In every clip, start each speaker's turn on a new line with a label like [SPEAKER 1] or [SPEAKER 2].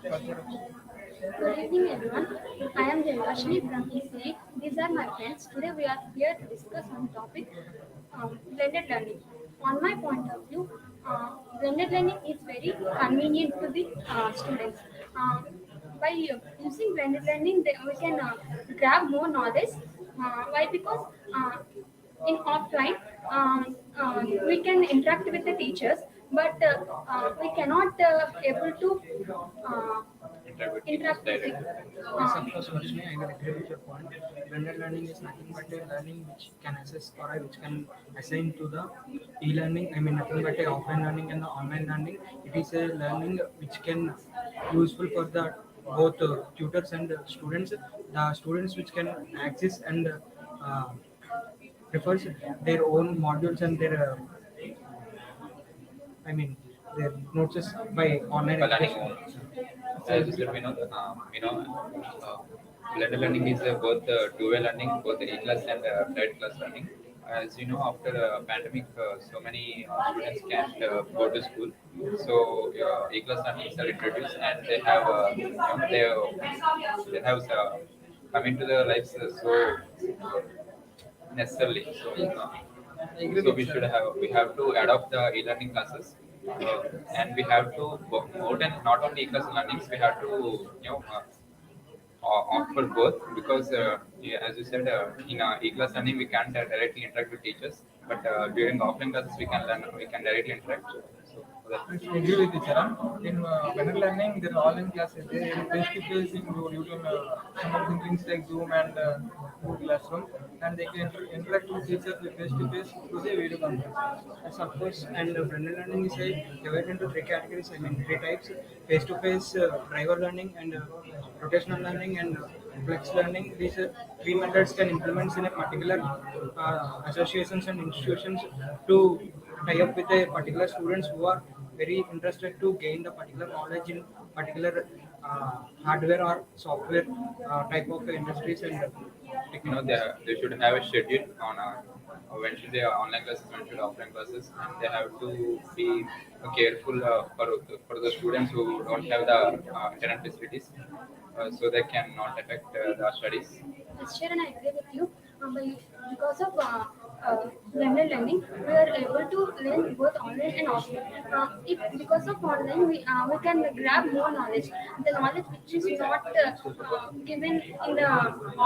[SPEAKER 1] Good evening, everyone. I am Jayashni from Ece-B. These are my friends. Today we are here to discuss on topic blended learning. On my point of view, blended learning is very convenient to the students. Uh, by using blended learning, we can grab more knowledge. Why? Because in offline, we can interact with the teachers, but we cannot able to uh,
[SPEAKER 2] interact with teachers
[SPEAKER 1] interact with the,
[SPEAKER 2] directly.
[SPEAKER 3] Yes, of course, Varshini, I will agree with your point. Blended learning is nothing but a learning which can assess or which can assign to the e-learning. I mean, nothing but a offline learning and the online learning. It is a learning which can useful for the both tutors and students. The students which can access and uh, prefers their own modules and their I mean their notes by online
[SPEAKER 2] By learning
[SPEAKER 3] education.
[SPEAKER 2] own.
[SPEAKER 3] So
[SPEAKER 2] As you said, uh, blended learning is both two-way learning, both the e-class and flight class learning. As you know, after pandemic, so many students can't go to school. So e-class learning are introduced, and they have, they have come into their lives so necessarily.
[SPEAKER 3] I agree
[SPEAKER 2] So
[SPEAKER 3] with
[SPEAKER 2] we have to adopt the e-learning classes, and we have to more than not only e-class learnings, we have to opt for both because yeah, as you said, in e-class learning we can't directly interact with teachers, but during offline classes we can directly interact. So that's
[SPEAKER 3] I agree with you, Charan. In better learning, there are online classes. There in face-to-face, in you can some of the things like Zoom and Google Classroom, and they can interact with teachers face-to-face through the video conference. Yes, of course. And blended learning is divided into three categories. I mean, three types: face-to-face, driver learning, and rotational learning, and flex learning. These three methods can implement in a particular associations and institutions to tie up with a particular students who are very interested to gain the particular knowledge in particular hardware or software type of industries and
[SPEAKER 2] they
[SPEAKER 3] technologies.
[SPEAKER 2] they should have a schedule on when should they online classes, when should offline classes, and they have to be careful for the students who don't have the internet facilities, so they cannot affect the studies.
[SPEAKER 1] Yes, Sharon, I agree with you. Because of blended learning, we are able to learn both online and offline. If because of online, we can grab more knowledge. The knowledge which is not given in the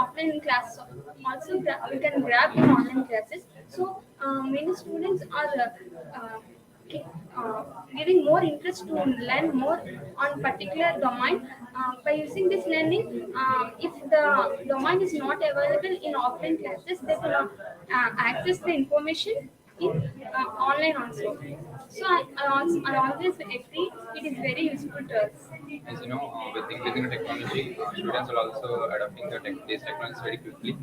[SPEAKER 1] offline class, also we can grab in online classes. So many students are gi- uh, giving more interest to learn more on particular domain. By using this learning, if the domain is not available in offline classes, they will access the information in online also. So I always agree it is very useful to us.
[SPEAKER 2] As you know, with increasing the technology, students are also adopting these technologies very quickly.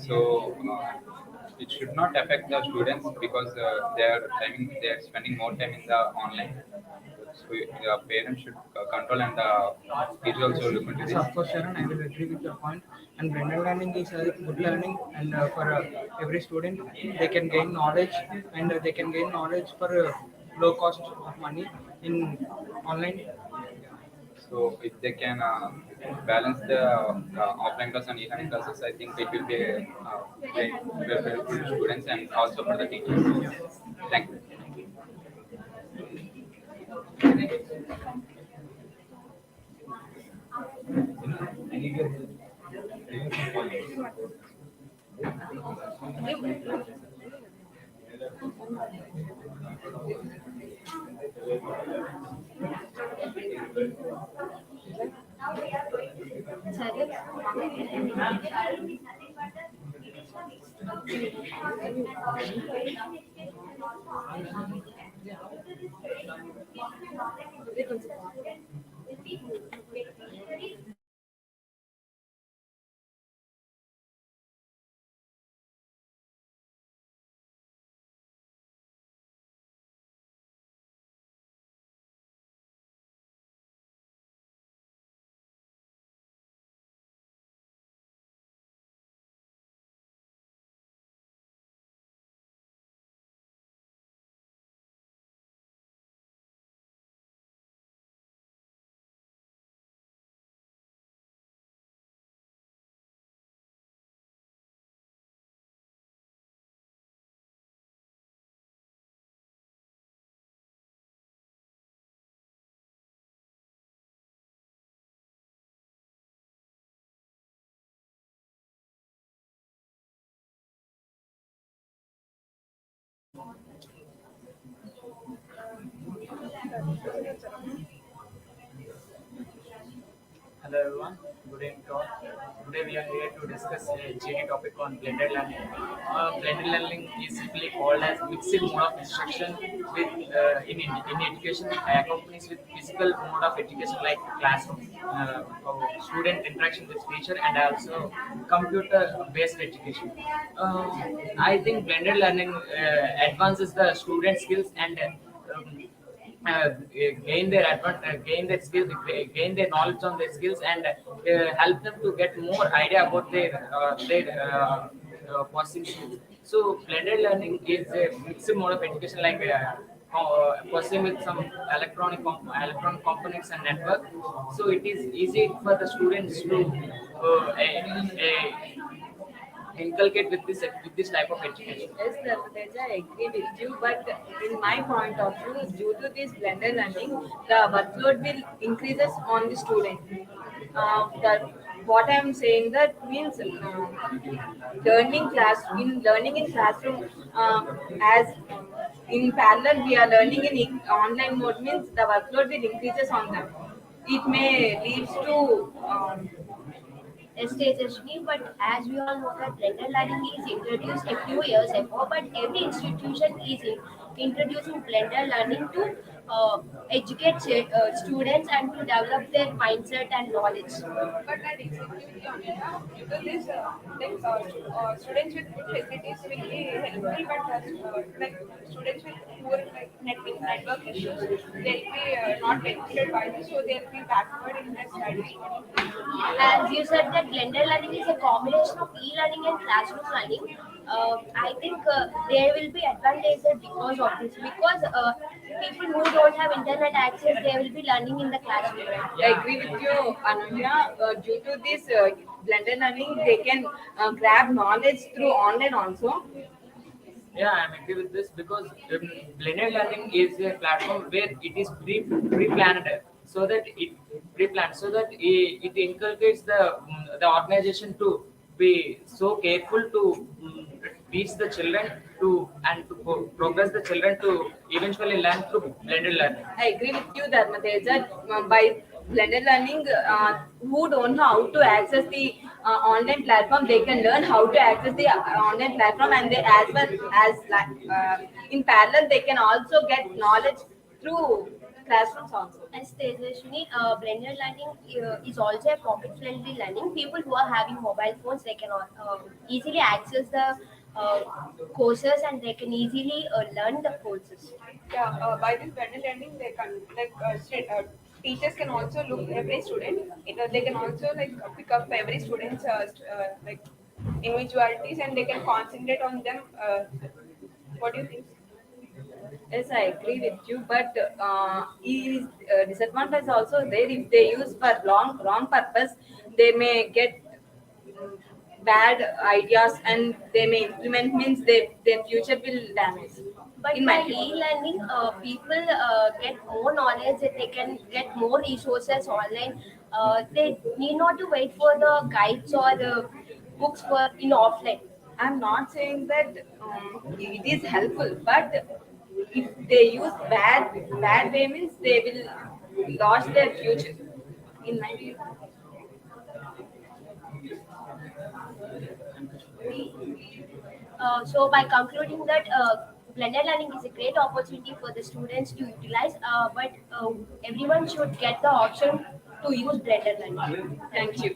[SPEAKER 2] So it should not affect the students because they are spending more time in the online. So the parents should control, and the teachers also look into
[SPEAKER 3] Yes,
[SPEAKER 2] this.
[SPEAKER 3] of course, Sharon, I will agree with your point. And blended learning is good learning, and for every student, they can gain knowledge, and they can gain knowledge for low cost of money in online.
[SPEAKER 2] So if they can balance the offline class and e-learning classes, I think it will be
[SPEAKER 1] Very
[SPEAKER 2] very
[SPEAKER 1] helpful
[SPEAKER 2] very
[SPEAKER 1] to
[SPEAKER 2] helpful to
[SPEAKER 1] us.
[SPEAKER 2] students and also for the teachers. Thank you.
[SPEAKER 1] Sorry.
[SPEAKER 4] Hello everyone, good evening to all. Today we are here to discuss a GD topic on blended learning. Blended learning is simply called as mixed mode of instruction in education accompanies with physical mode of education like classroom, student interaction with teacher, and also computer based education. I think blended learning advances the student skills and gain their skills, gain their knowledge on their skills, and help them to get more idea about their processing skills. So blended learning is a mixed mode of education, like processing with some electronic components and network. So it is easy for the students to inculcate with this type of education.
[SPEAKER 5] Yes, Teja, I agree with you. But in my point of view, due to this blended learning, the workload will increases on the student. What I am saying that means learning in classroom as in parallel we are learning in online mode means the workload will increases on them. It may leads to
[SPEAKER 1] Esthetician, but as we all know that blended learning is introduced a few years ago, but every institution is introducing blended learning to educate students and to develop their mindset and knowledge.
[SPEAKER 6] But I disagree with you on it. Due to this, students with good facilities will be helpful, but students with poor network issues, they'll be not benefited by this, so they'll be backward in their studies. What do you think?
[SPEAKER 1] As you said that blended learning is a combination of e-learning and classroom learning. I think there will be advantages because of this. Because people who don't have internet access, they will be learning in the classroom.
[SPEAKER 5] I agree with you, Ananya. Due to this blended learning, they can grab knowledge through online also.
[SPEAKER 4] Yeah, I'm agree with this because blended learning is a platform where it is pre-planned, so that it inculcates the organization to be so careful to teach the children to and to progress the children to eventually learn through blended learning.
[SPEAKER 5] I agree with you, Dharmateja. By blended learning, who don't know how to access the online platform, they can learn how to access the online platform, and they as well as in parallel, they can also get knowledge through classrooms also.
[SPEAKER 1] As Tejaswini, blended learning is also a pocket-friendly learning. People who are having mobile phones, they can easily access the uh, courses and they can easily learn the courses.
[SPEAKER 6] Yeah, by this blended learning, they can teachers can also look every student. They can also pick up every student's individualities, and they can concentrate on them. What do you think?
[SPEAKER 5] Yes, I agree with you, but is disadvantage also there if they use for wrong purpose, they may get bad ideas and they may implement means their future will damage.
[SPEAKER 1] But
[SPEAKER 5] In my
[SPEAKER 1] by
[SPEAKER 5] opinion.
[SPEAKER 1] e-learning, people get more knowledge. They can get more resources online. They need not to wait for the guides or the books for in offline.
[SPEAKER 5] I'm not saying that it is helpful, but if they use bad way means they will lose their future. In my view.
[SPEAKER 1] So by concluding that blended learning is a great opportunity for the students to utilize, but everyone should get the option to use blended learning.
[SPEAKER 5] Thank you.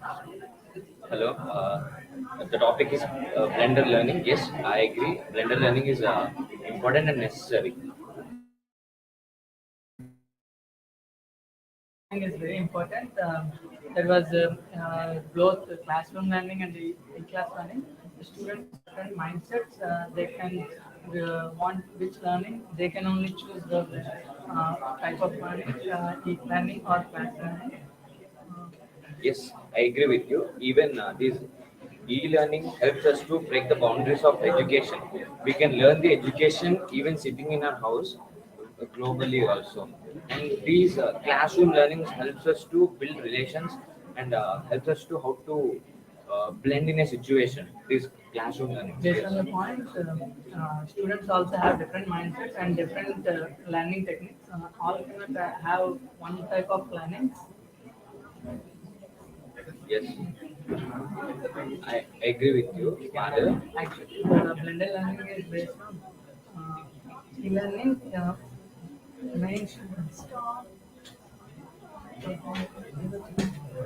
[SPEAKER 7] Hello. The topic is blended learning. Yes, I agree. Blended learning is important and necessary.
[SPEAKER 3] Learning is very important. There was both classroom learning and the in-class learning. The students have different mindsets. They can want which learning. They can only choose the type of learning, e-learning or class learning. Uh,
[SPEAKER 7] Yes, I agree with you. Even this e-learning helps us to break the boundaries of education. We can learn the education even sitting in our house, globally also. And these classroom learnings helps us to build relations and helps us to how to blend in a situation. This classroom learning.
[SPEAKER 3] Based
[SPEAKER 7] Yes.
[SPEAKER 3] on the point, students also have different mindsets and different learning techniques. All cannot have one type of learning.
[SPEAKER 7] Yes, I agree with you, Madhav.
[SPEAKER 3] Actually, blended learning is based on e-learning. Main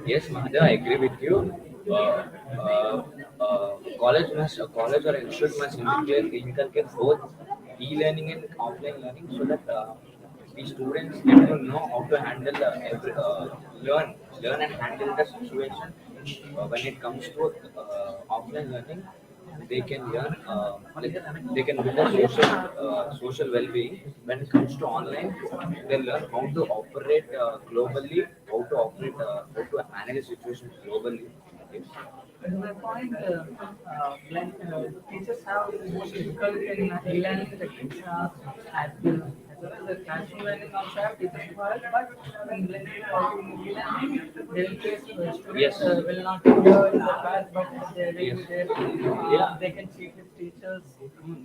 [SPEAKER 7] Yes, Madhav, I agree with you. Uh, college or institute must inculcate both e-learning and offline learning so that the students get to know how to handle learn and handle the situation when it comes to offline learning. They can learn like they can build a social well-being. When it comes to online, they learn how to operate globally, how to manage a situation globally. Yes.
[SPEAKER 3] to my point, teachers have most difficulty in e-learning techniques. As well as the classroom learning also have teachers who have, but in blended e-learning, they will face students
[SPEAKER 7] Yes.
[SPEAKER 3] will not appear in the class, but they will
[SPEAKER 7] Yes.
[SPEAKER 3] be there.
[SPEAKER 7] Yeah.
[SPEAKER 3] They can cheat with teachers.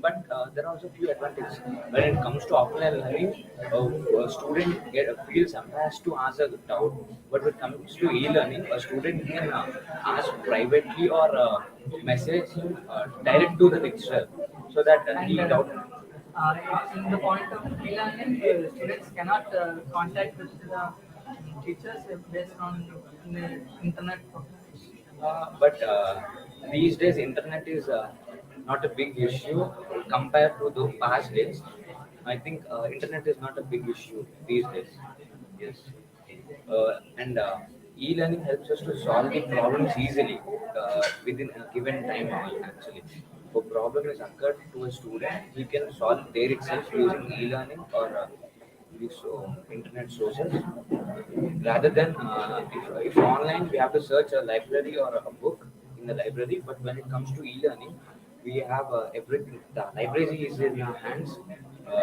[SPEAKER 7] But there are also few advantages. When it comes to offline learning, a student feels embarrassed to ask a doubt. But when it comes to e-learning, a student can ask privately or message direct to the lecturer so that he
[SPEAKER 3] And
[SPEAKER 7] doubt.
[SPEAKER 3] in the point of e-learning, students cannot contact with the teachers based on the internet.
[SPEAKER 7] But these days, internet is not a big issue compared to the past days. I think internet is not a big issue these days. Yes, and e-learning helps us to solve the problems easily within a given time. Actually, if a problem is occurred to a student, he can solve there itself using e-learning or use internet sources rather than if online we have to search a library or a book in the library. But when it comes to e-learning, we have everything. The library is in our hands,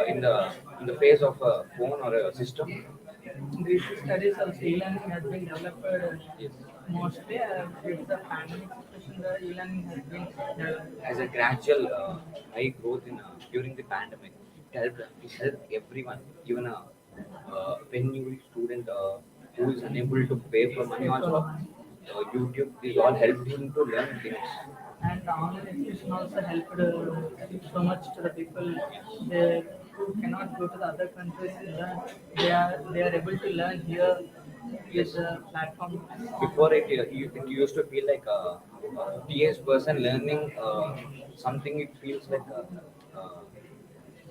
[SPEAKER 7] in the face of a phone or a system.
[SPEAKER 3] These studies of e-learning has been developed
[SPEAKER 7] Yes.
[SPEAKER 3] mostly due to the pandemic situation. The e-learning has been developed.
[SPEAKER 7] As a gradual high growth in during the pandemic, it helped everyone, even a when you student who is unable to pay for money also. YouTube is all helped him to learn things.
[SPEAKER 3] And the online education also helped so much to the people they who cannot go to the other countries and learn. They are able to learn here with
[SPEAKER 7] Yes.
[SPEAKER 3] the platform.
[SPEAKER 7] Before it used to feel like a TS person learning something. It feels like uh,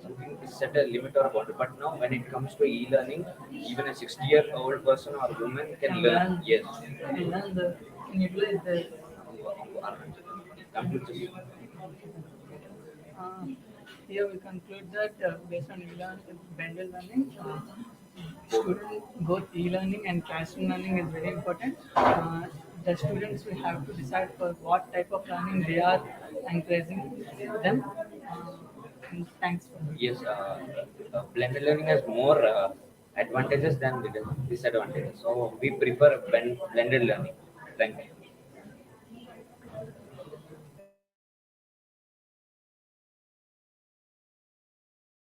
[SPEAKER 7] something is set a limit or boundary. But now, when it comes to e-learning, even a 60-year-old person or woman can
[SPEAKER 3] Can
[SPEAKER 7] learn.
[SPEAKER 3] learn,
[SPEAKER 7] Yes.
[SPEAKER 3] can learn the can utilize the
[SPEAKER 7] Computers.
[SPEAKER 3] Uh, here we conclude that based on e-learning, blended learning, both e-learning and classroom learning is very important. The students will have to decide for what type of learning they are encouraging them. Uh, and thanks for
[SPEAKER 7] Yes. Blended learning has more advantages than disadvantages. So we prefer blended learning. Thank you.